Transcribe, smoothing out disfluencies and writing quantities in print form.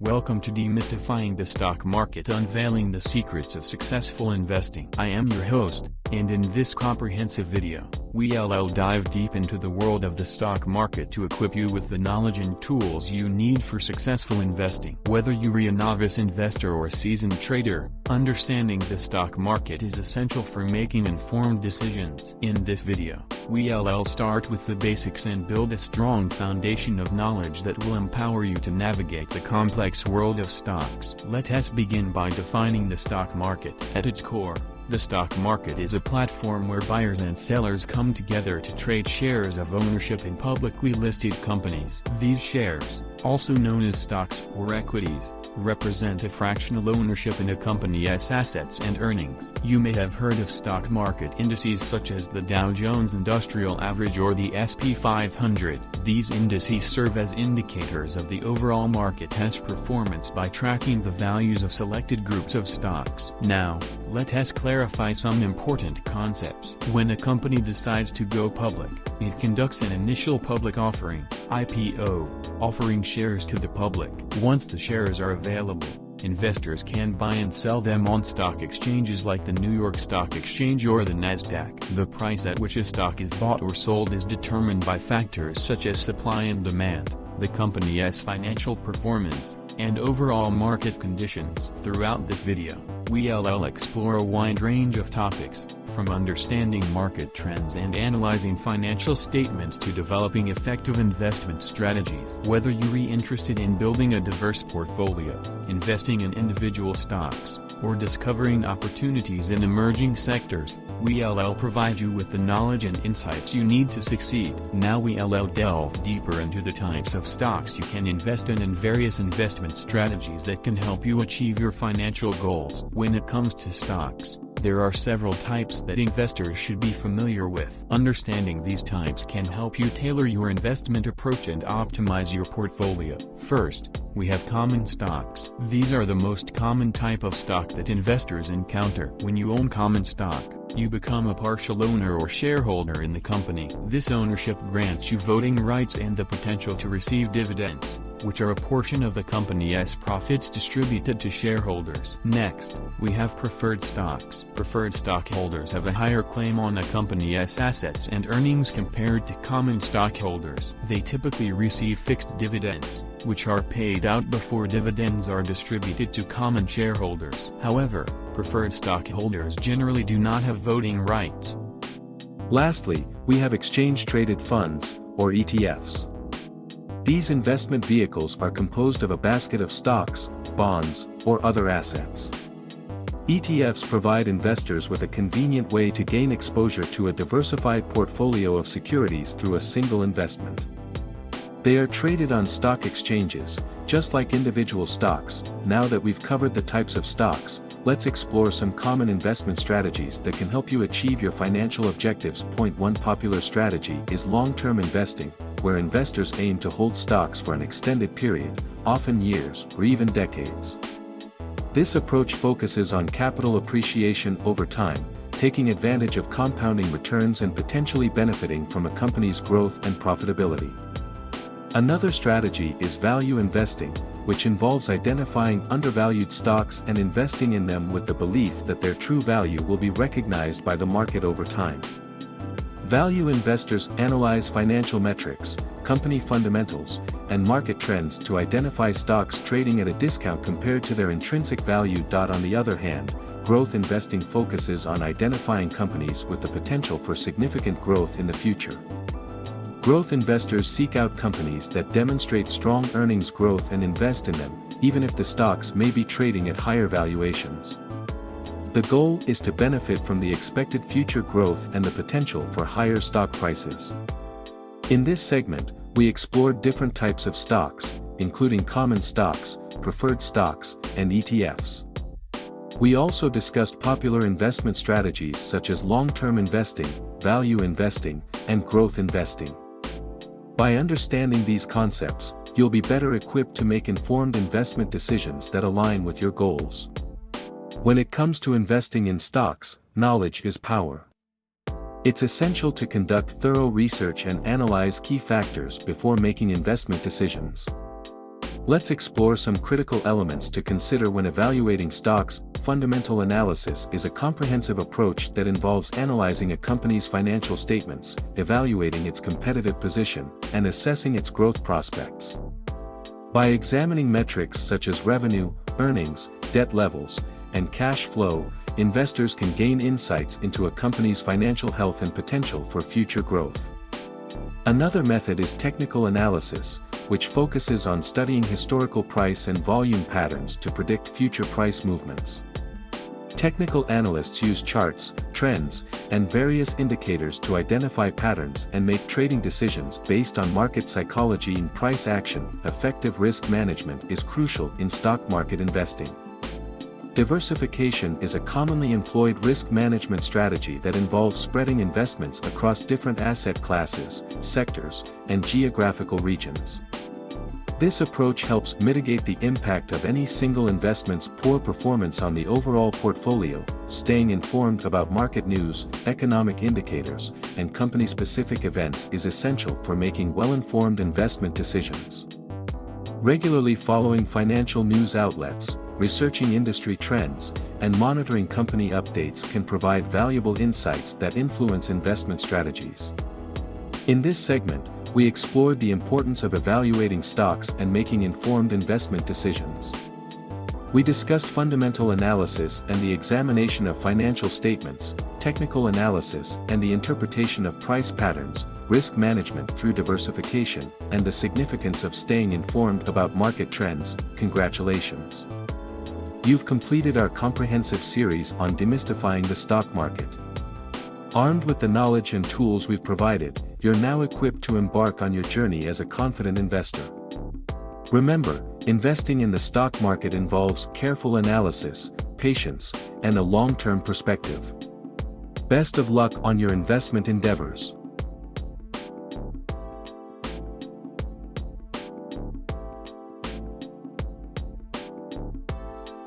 Welcome to Demystifying the Stock Market, Unveiling the Secrets of Successful Investing. I am your host, and in this comprehensive video, we'll dive deep into the world of the stock market to equip you with the knowledge and tools you need for successful investing. Whether you're a novice investor or a seasoned trader, understanding the stock market is essential for making informed decisions. In this video, we'll start with the basics and build a strong foundation of knowledge that will empower you to navigate the complex world of stocks. Let us begin by defining the stock market. At its core, the stock market is a platform where buyers and sellers come together to trade shares of ownership in publicly listed companies. These shares, also known as stocks or equities, represent a fractional ownership in a company's assets and earnings. You may have heard of stock market indices such as the Dow Jones Industrial Average or the S&P 500. These indices serve as indicators of the overall market's performance by tracking the values of selected groups of stocks. Now, let us clarify some important concepts. When a company decides to go public, it conducts an initial public offering, IPO, offering shares to the public. Once the shares are available, investors can buy and sell them on stock exchanges like the New York Stock Exchange or the Nasdaq. The price at which a stock is bought or sold is determined by factors such as supply and demand, the company's financial performance, and overall market conditions. Throughout this video, we'll explore a wide range of topics, from understanding market trends and analyzing financial statements to developing effective investment strategies. Whether you're interested in building a diverse portfolio, investing in individual stocks, or discovering opportunities in emerging sectors, we'll provide you with the knowledge and insights you need to succeed. Now we'll delve deeper into the types of stocks you can invest in and various investment strategies that can help you achieve your financial goals. When it comes to stocks, there are several types that investors should be familiar with. Understanding these types can help you tailor your investment approach and optimize your portfolio. First, we have common stocks. These are the most common type of stock that investors encounter. When you own common stock, you become a partial owner or shareholder in the company. This ownership grants you voting rights and the potential to receive dividends, which are a portion of the company's profits distributed to shareholders. Next, we have preferred stocks. Preferred stockholders have a higher claim on a company's assets and earnings compared to common stockholders. They typically receive fixed dividends, which are paid out before dividends are distributed to common shareholders. However, preferred stockholders generally do not have voting rights. Lastly, we have exchange-traded funds, or ETFs. These investment vehicles are composed of a basket of stocks, bonds, or other assets. ETFs provide investors with a convenient way to gain exposure to a diversified portfolio of securities through a single investment. They are traded on stock exchanges, just like individual stocks. Now that we've covered the types of stocks, let's explore some common investment strategies that can help you achieve your financial objectives. Point 1. Popular strategy is long-term investing, where investors aim to hold stocks for an extended period, often years or even decades. This approach focuses on capital appreciation over time, taking advantage of compounding returns and potentially benefiting from a company's growth and profitability. Another strategy is value investing, which involves identifying undervalued stocks and investing in them with the belief that their true value will be recognized by the market over time. Value investors analyze financial metrics, company fundamentals, and market trends to identify stocks trading at a discount compared to their intrinsic value. On the other hand, growth investing focuses on identifying companies with the potential for significant growth in the future. Growth investors seek out companies that demonstrate strong earnings growth and invest in them, even if the stocks may be trading at higher valuations. The goal is to benefit from the expected future growth and the potential for higher stock prices. In this segment, we explored different types of stocks, including common stocks, preferred stocks, and ETFs. We also discussed popular investment strategies such as long-term investing, value investing, and growth investing. By understanding these concepts, you'll be better equipped to make informed investment decisions that align with your goals. When it comes to investing in stocks, knowledge is power. It's essential to conduct thorough research and analyze key factors before making investment decisions. Let's explore some critical elements to consider when evaluating stocks. Fundamental analysis is a comprehensive approach that involves analyzing a company's financial statements, evaluating its competitive position, and assessing its growth prospects. By examining metrics such as revenue, earnings, debt levels, and cash flow, investors can gain insights into a company's financial health and potential for future growth. Another method is technical analysis, which focuses on studying historical price and volume patterns to predict future price movements. Technical analysts use charts, trends, and various indicators to identify patterns and make trading decisions based on market psychology and price action. Effective risk management is crucial in stock market investing. Diversification is a commonly employed risk management strategy that involves spreading investments across different asset classes, sectors, and geographical regions. This approach helps mitigate the impact of any single investment's poor performance on the overall portfolio. Staying informed about market news, economic indicators, and company-specific events is essential for making well-informed investment decisions. Regularly following financial news outlets, researching industry trends, and monitoring company updates can provide valuable insights that influence investment strategies. In this segment, we explored the importance of evaluating stocks and making informed investment decisions. We discussed fundamental analysis and the examination of financial statements, technical analysis and the interpretation of price patterns, risk management through diversification, and the significance of staying informed about market trends. Congratulations! You've completed our comprehensive series on demystifying the stock market. Armed with the knowledge and tools we've provided, you're now equipped to embark on your journey as a confident investor. Remember, investing in the stock market involves careful analysis, patience, and a long-term perspective. Best of luck on your investment endeavors.